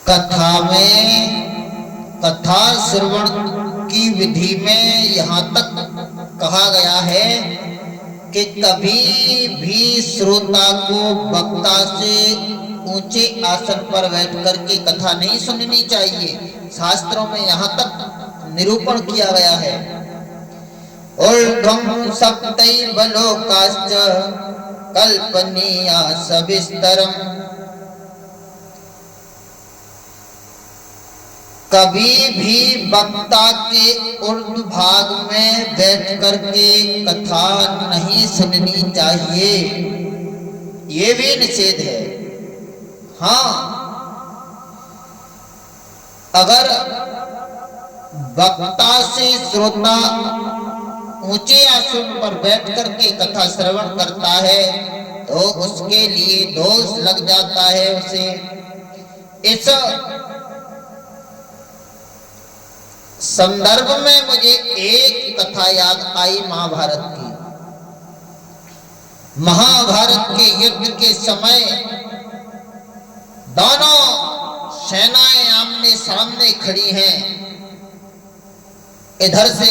कथा में, कथा श्रवण की विधि में यहाँ तक कहा गया है कि कभी भी श्रोता को वक्ता से ऊंचे आसन पर बैठ करके कथा नहीं सुननी चाहिए। शास्त्रों में यहाँ तक निरूपण किया गया है। ऊर्ध्वं सप्तैव लोकाश्च कल्पनीया सविस्तरम्। कभी भी वक्ता के ऊर्ध्व भाग में बैठ करके कथा नहीं सुननी चाहिए, ये भी निषेध है। हाँ, अगर वक्ता से श्रोता ऊंचे आसन पर बैठ करके कथा श्रवण करता है तो उसके लिए दोष लग जाता है। उसे इस संदर्भ में मुझे एक कथा याद आई महाभारत की। महाभारत के युद्ध के समय दोनों सेनाएं आमने सामने खड़ी हैं। इधर से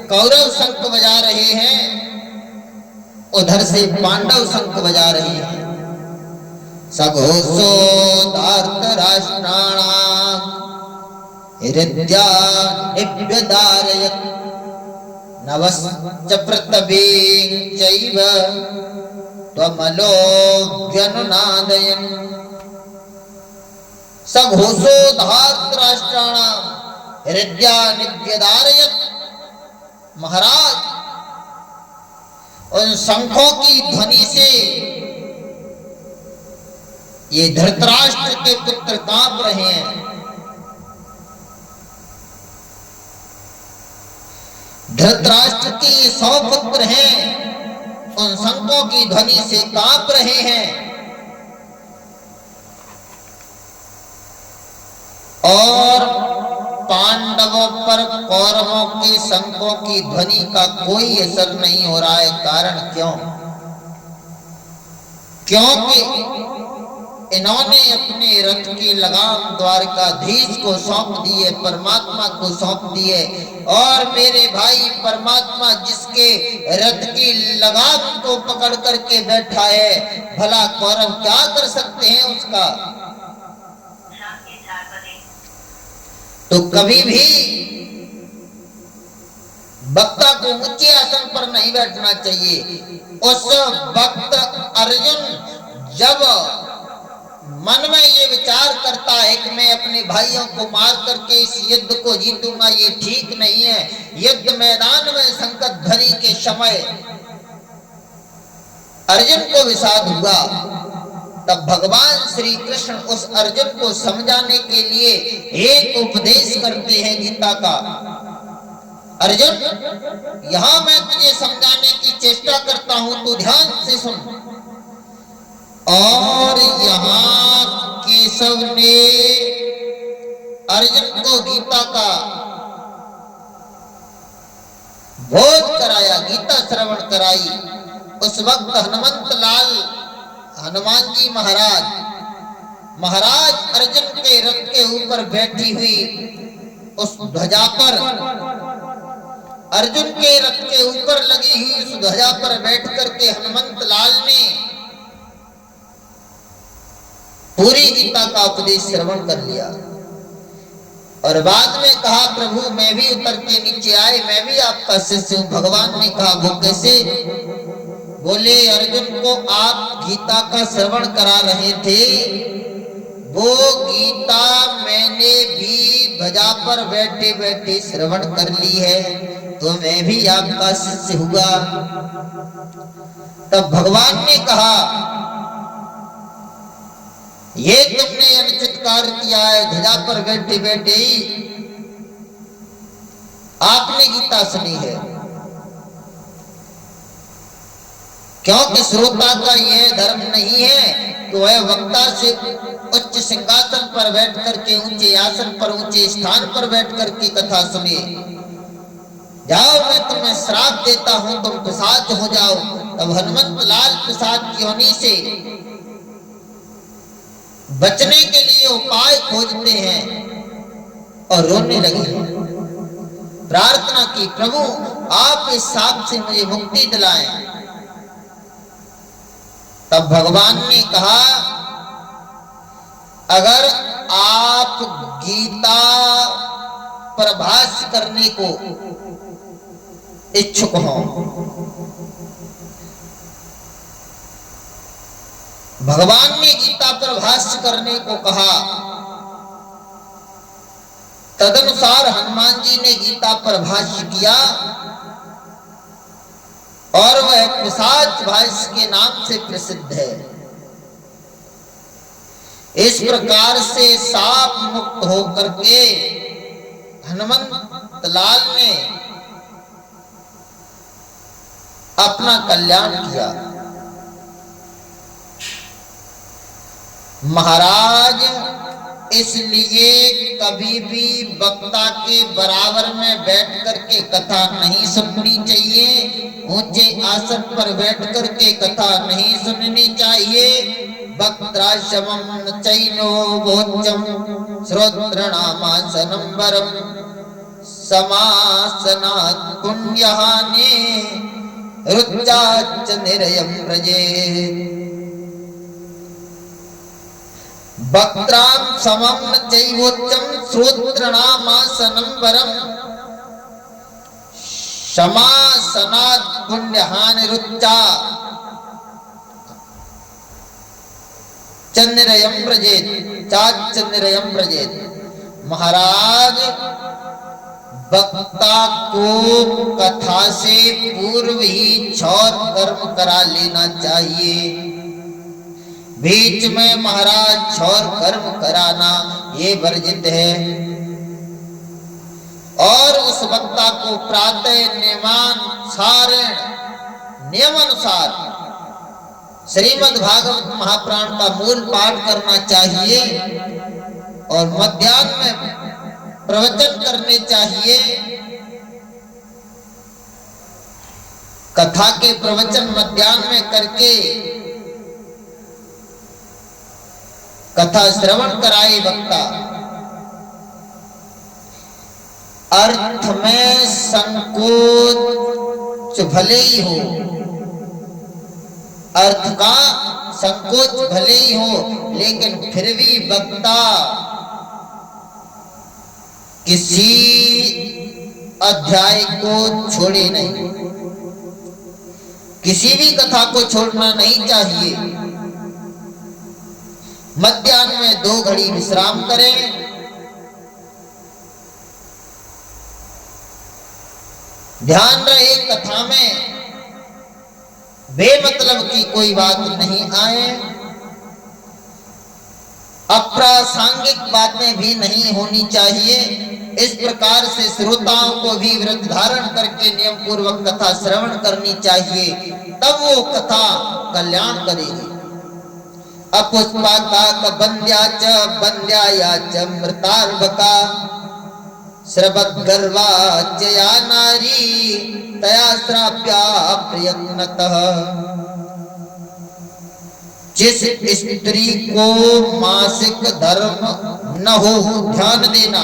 कौरव शंख बजा रहे हैं, उधर से पांडव शंख बजा रहे हैं। सघोषो धार्तराष्ट्राणाम् हृद्या निव्यधारयत् नवश्च पृथ्वीं चैव त्वमलो व्यनुनादयन्। सघोषो धार्तराष्ट्राणाम् हृद्या निव्यधारयत्। महाराज, उन शंखों की ध्वनि से ये धृतराष्ट्र के पुत्र कांप रहे हैं। धृतराष्ट्र के 100 पुत्र हैं, उन शंखों की ध्वनि से कांप रहे हैं। और पांडवों पर कौरवों के शंखों की ध्वनि का कोई असर नहीं हो रहा है। कारण क्यों? क्योंकि इन्होंने अपने रथ की लगाम द्वारकाधीश को सौंप दी है, परमात्मा को सौंप दी है। और मेरे भाई, परमात्मा जिसके रथ की लगाम को पकड़ करके बैठा है, भला कौरव क्या कर सकते हैं उसका? तो कभी भी वक्ता को ऊंचे आसन पर नहीं बैठना चाहिए। उस वक्त अर्जुन जब मन में ये विचार करता है कि मैं अपने भाइयों को मार करके इस युद्ध को जीतूंगा, ये ठीक नहीं है। युद्ध मैदान में संकट घड़ी के समय अर्जुन को विषाद हुआ। तब भगवान श्री कृष्ण उस अर्जुन को समझाने के लिए एक उपदेश करते हैं गीता का। अर्जुन, यहां मैं तुझे समझाने की चेष्टा करता हूं, तू ध्यान से सुन। और यहाँ केशव ने अर्जुन को गीता का बोध कराया, गीता श्रवण कराई। उस वक्त हनुमान जी महाराज अर्जुन के रथ के ऊपर बैठी हुई उस ध्वजा पर, अर्जुन के रथ के ऊपर लगी हुई उस ध्वजा पर बैठ करके हनुमंत लाल ने पूरी गीता का उपदेश श्रवण कर लिया। और बाद में कहा, प्रभु मैं भी उतर के नीचे आए, मैं भी आपका शिष्य हूं। भगवान ने कहा, वो कैसे? बोले, अर्जुन को आप गीता का श्रवण करा रहे थे, वो गीता मैंने भी ध्वजा पर बैठे बैठे श्रवण कर ली है, तो मैं भी आपका शिष्य हुआ। तब भगवान ने कहा, ये तुमने अनुचित कार्य किया है। ध्वजा पर बैठे बैठे ही आपने गीता सुनी है, क्योंकि श्रोता का यह धर्म नहीं है तो वह वक्ता से उच्च सिंहासन पर बैठ करके, ऊंचे आसन पर, ऊंचे स्थान पर बैठ करके कथा सुने। जाओ, मैं तुम्हें श्राप देता हूं, तुम पिशाच हो जाओ। तब हनुमंत लाल पिशाच योनि से बचने के लिए उपाय खोजते हैं और रोने लगे। प्रार्थना की, प्रभु आप इस सांप से मुझे मुक्ति दिलाएं। तब भगवान ने कहा, अगर आप गीता पर भाष्य करने को इच्छुक हो, भगवान ने गीता पर भाष्य करने को कहा, तदनुसार हनुमान जी ने गीता पर भाष्य किया और वह पिशाच भाष्य के नाम से प्रसिद्ध है। इस प्रकार से साप मुक्त होकर के हनुमंत लाल ने अपना कल्याण किया। महाराज, इसलिए कभी भी वक्ता के बराबर में बैठ करके कथा नहीं सुननी चाहिए। ऊंचे आसन पर बैठ करके कथा नहीं सुननी चाहिए। वक्त्राश्रमं चैनो भोज्यं श्रोत्रणामासनं वरं समासनात् पुण्यहाने रुच्चाच्च निरयं व्रजेत्। वक्त्रां समं चैवोच्चं श्रोत्रणामासनं वरं समासनात् पुण्यहानि रुच्चा चन्निरयं व्रजेत्, चाच्चन्निरयं व्रजेत्। महाराज, वक्ता को कथा से पूर्व ही क्षौर कर्म करा लेना चाहिए। बीच में महाराज क्षौर कर्म कराना ये वर्जित है। और उस वक्ता को प्रातः नियमानुसार श्रीमद् भागवत महापुराण का मूल पाठ करना चाहिए और मध्याह्न में प्रवचन करने चाहिए। कथा के प्रवचन मध्याह्न में करके कथा श्रवण कराए वक्ता। अर्थ में संकोच भले ही हो, अर्थ का संकोच भले ही हो, लेकिन फिर भी वक्ता किसी अध्याय को छोड़े नहीं, किसी भी कथा को छोड़ना नहीं चाहिए। मध्याह्न में 2 घड़ी विश्राम करें। ध्यान रहे कथा में बेमतलब की कोई बात नहीं आए, अप्रासंगिक बातें भी नहीं होनी चाहिए। इस प्रकार से श्रोताओं को भी व्रत धारण करके नियम पूर्वक कथा श्रवण करनी चाहिए, तब वो कथा कल्याण करेगी। अपुष्पाका बंद्या च बंद्याया च मृतार्भका श्रवद्गर्वा च या नारी तया श्राव्या प्रयत्नतः। जिस स्त्री को मासिक धर्म न हो, ध्यान देना,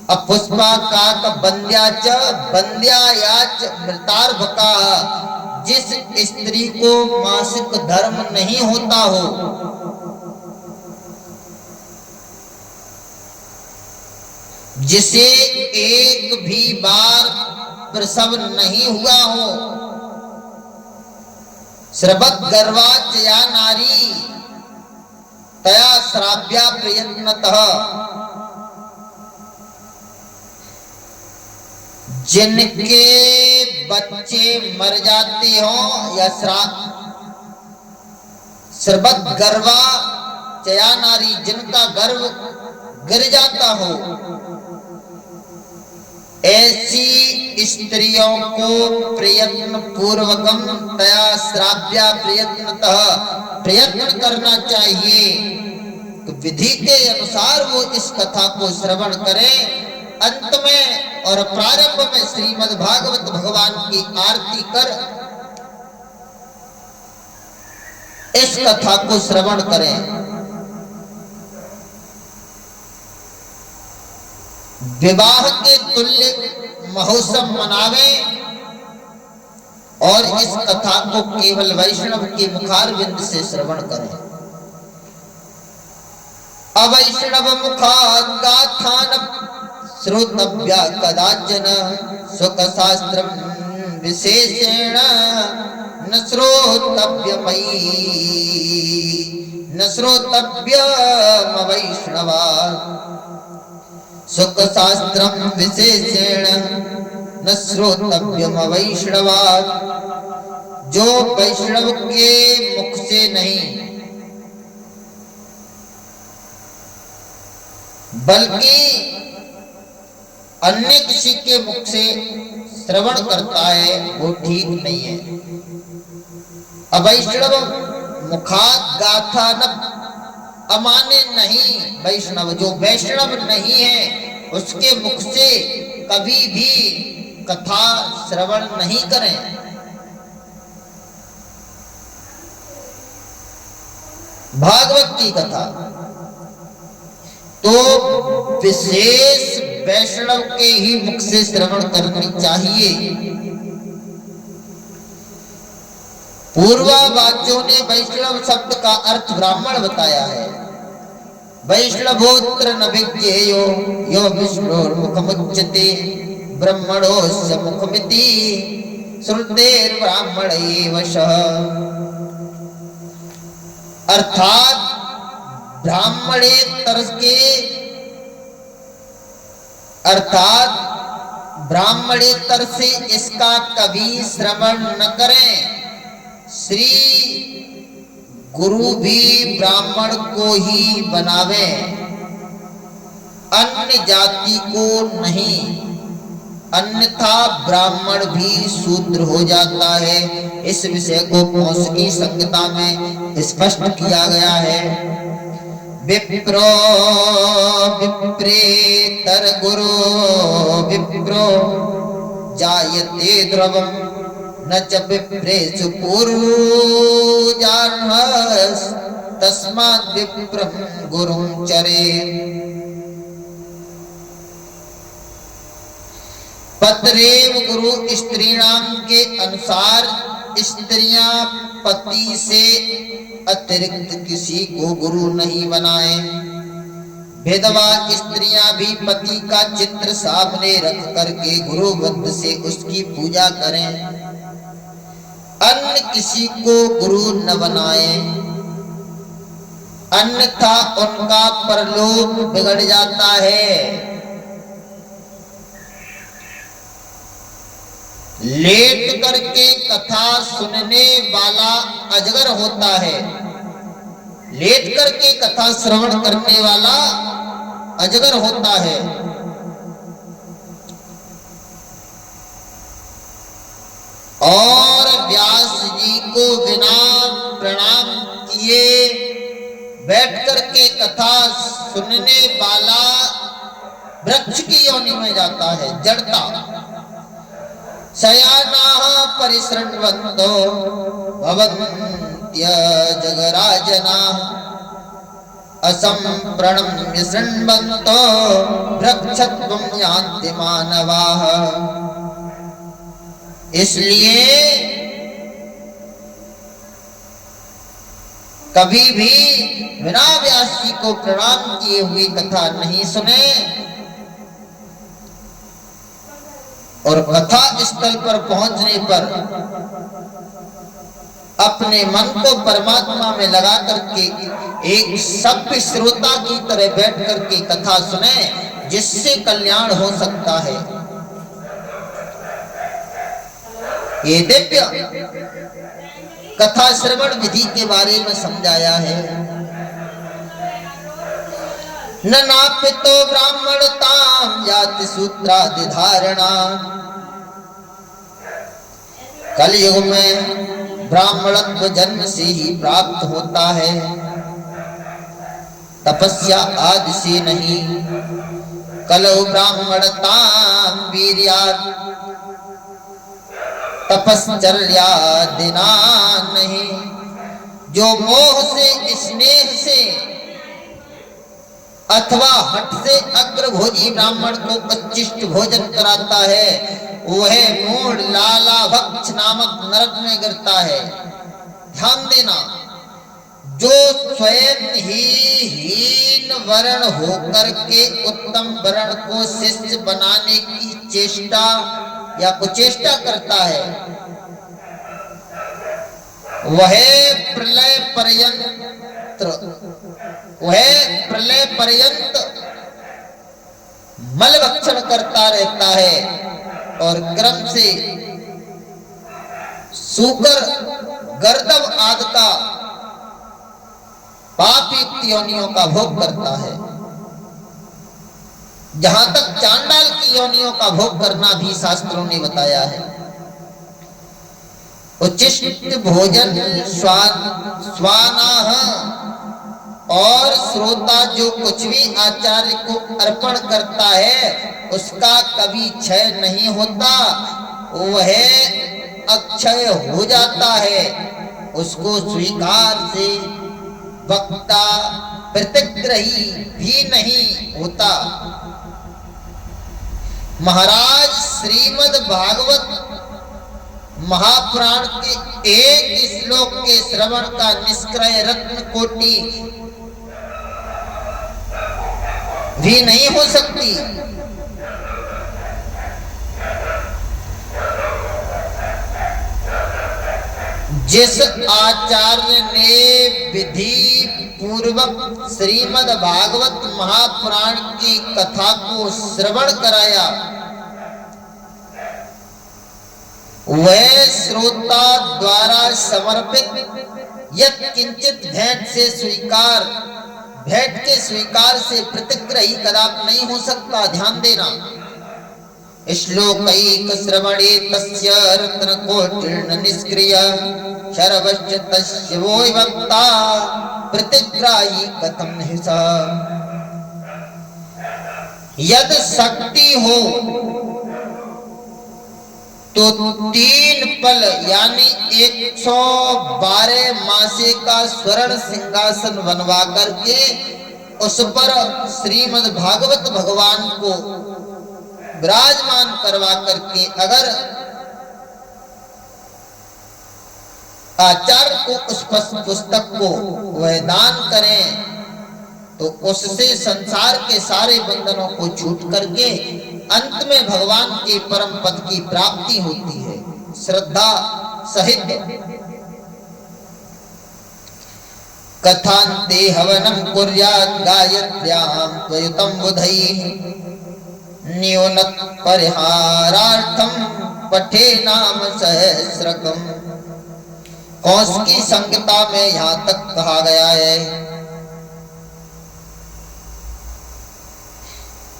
अपुष्पाका बंद्या च बंद्याया च मृतार्भका, जिस स्त्री को मासिक धर्म नहीं होता हो, जिसे एक भी बार प्रसव नहीं हुआ हो, श्रवद्गर्वा च या नारी तया श्राव्या प्रयत्नतः, जिनके बच्चे मर जाते हो या श्रवद्गर्वा च या नारी, जिनका गर्भ गिर जाता हो, ऐसी स्त्रियों को प्रयत्न पूर्वकम तया श्राव्या प्रयत्नतः, प्रयत्न करना चाहिए। तो विधि के अनुसार वो इस कथा को श्रवण करें। अंत में और प्रारंभ में श्रीमद् भागवत भगवान की आरती कर इस कथा को श्रवण करें। विवाह के तुल्य महोत्सव मनावे और इस कथा को केवल वैष्णव के मुखारविंद से श्रवण करें। अवैष्णव मुखात् गाथान श्रोतव्या कदाचन सुख शास्त्रम विशेषेण न श्रोतव्यमयी न श्रोतव्यम वैष्णवात् सुख शास्त्रम विशेषेण न श्रोतव्यम वैष्णवात्। जो वैष्णव के मुख से नहीं बल्कि अन्य किसी के मुख से श्रवण करता है वो ठीक नहीं है। अवैष्णव मुखात् गाथा न अमाने नहीं, वैष्णव जो वैष्णव नहीं है उसके मुख से कभी भी कथा श्रवण नहीं करें। भागवत की कथा तो विशेष वैष्णव के ही मुख से श्रवण करनी चाहिए। पूर्वावाच्यों ने वैष्णव शब्द का अर्थ ब्राह्मण बताया है। वैष्णवोत्र न विज्ञेयो यो विष्णुर्मुखमुच्यते ब्रह्मणोस्य मुखमिति श्रुतेर् ब्राह्मण एव सः। अर्थात ब्राह्मणेतर से इसका कभी श्रवण न करें। श्री गुरु भी ब्राह्मण को ही बनावे, अन्य जाति को नहीं, अन्यथा ब्राह्मण भी शूद्र हो जाता है। इस विषय को कौशिकी संहिता में स्पष्ट किया गया है। विप्रो विप्रेतर गुरु विप्रो जायते द्रवम न च विप्रेषु पूर्वजान्हस् तस्माद् विप्रं गुरुं चरेत्। पत्रेव गुरु स्त्रीणाम के अनुसार स्त्रियां पति से अतिरिक्त किसी को गुरु नहीं बनाए। विधवा स्त्रियां भी पति का चित्र सामने रख करके गुरु वंद से उसकी पूजा करें, अन्य किसी को गुरु न बनाए, अन्यथा उनका परलोक बिगड़ जाता है। लेट करके कथा सुनने वाला अजगर होता है, लेट करके कथा श्रवण करने वाला अजगर होता है। और व्यास जी को बिना प्रणाम किए बैठ करके कथा सुनने वाला वृक्ष की योनि में जाता है, जड़ता। शयानाः परिशृण्वन्तो भवन्त्य जगराजनाः असंप्रणम्य शृण्वन्तो वृक्षत्वं यान्ति मानवाः। इसलिए कभी भी बिना व्यास जी को प्रणाम किए हुए कथा नहीं सुने और कथा स्थल पर पहुंचने पर अपने मन को परमात्मा में लगा करके एक सभ्य श्रोता की तरह बैठ करके कथा सुने, जिससे कल्याण हो सकता है। ये दिव्य कथा श्रवण विधि के बारे में समझाया है। न नापितो ब्राह्मणतां याति सूत्रादि धारणा। कलयुग में ब्राह्मणत्व जन्म से ही प्राप्त होता है, तपस्या आदि से नहीं। कलौ ब्राह्मणतां वीर्यात् तपश्चर्यादिना नहीं। जो मोह से स्नेह से अथवा हट से अग्रभोजी ब्राह्मण को उच्चिष्ट भोजन कराता है, वह मूढ़ लाला भक्ष नामक नरक में गिरता है। ध्यान देना, जो स्वयं ही हीन वर्ण होकर के उत्तम वर्ण को शिष्य बनाने की चेष्टा या कुचेष्टा करता है, वह प्रलय पर्यंत मल भक्षण करता रहता है और क्रम से सूकर गर्दभ आदि का पापयुक्त योनियों का भोग करता है। जहां तक चांडाल की योनियों का भोग करना भी शास्त्रों ने बताया है। उच्चिष्ट भोजन स्वानाह और श्रोता जो कुछ भी आचार्य को अर्पण करता है उसका कभी क्षय नहीं होता, वह अक्षय हो जाता है। उसको स्वीकार से वक्ता प्रतिग्रही भी नहीं होता। महाराज श्रीमद् भागवत महापुराण के एक श्लोक के श्रवण का निष्क्रय रत्न कोटि भी नहीं हो सकती। जिस आचार्य ने विधि पूर्वक श्रीमद् भागवत महापुराण की कथा को श्रवण कराया, वह श्रोता द्वारा समर्पित यत् किंचित भेंट के स्वीकार से प्रतिग्रही कदापि नहीं हो सकता। ध्यान देना, श्लोकैक श्रवणे तस्य रत्न कोटिर्न निष्क्रिय शरवश्च तस्य वो वक्ता प्रतिग्राही कथम नहीं सा। यद शक्ति हो तो 3 पल यानी 112 मासे का स्वर्ण सिंहासन बनवा करके उस पर श्रीमद् भागवत भगवान को विराजमान करवा करके अगर आचार्य को उस पुस्तक को वह दान करें तो उससे संसार के सारे बंधनों को छूट करके अंत में भगवान के परम पद की प्राप्ति होती है। श्रद्धा सहित कथान्ते हवनम कुर्यात् गायत्र्यां त्वयुतं बुधैः न्यूनत् परिहारार्थं पठे नाम सहस्रकम्। कौश की संहिता में यहाँ तक कहा गया है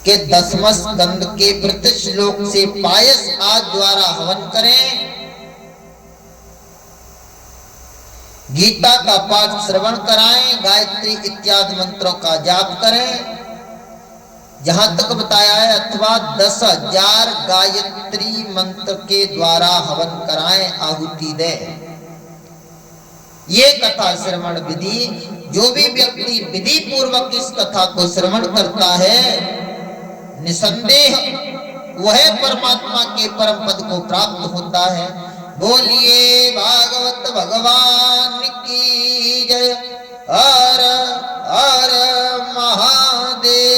कि 10वें स्कंद के प्रति श्लोक से पायस आदि द्वारा हवन करें, गीता का पाठ श्रवण कराएं, गायत्री इत्यादि मंत्रों का जाप करें। जहां तक बताया है अथवा 10,000 गायत्री मंत्र के द्वारा हवन कराएं, आहुति दें। ये कथा श्रवण विधि, जो भी व्यक्ति विधि पूर्वक इस कथा को श्रवण करता है निसंदेह वह परमात्मा के परम पद को प्राप्त होता है। बोलिए भागवत भगवान की जय। हर हर महादेव।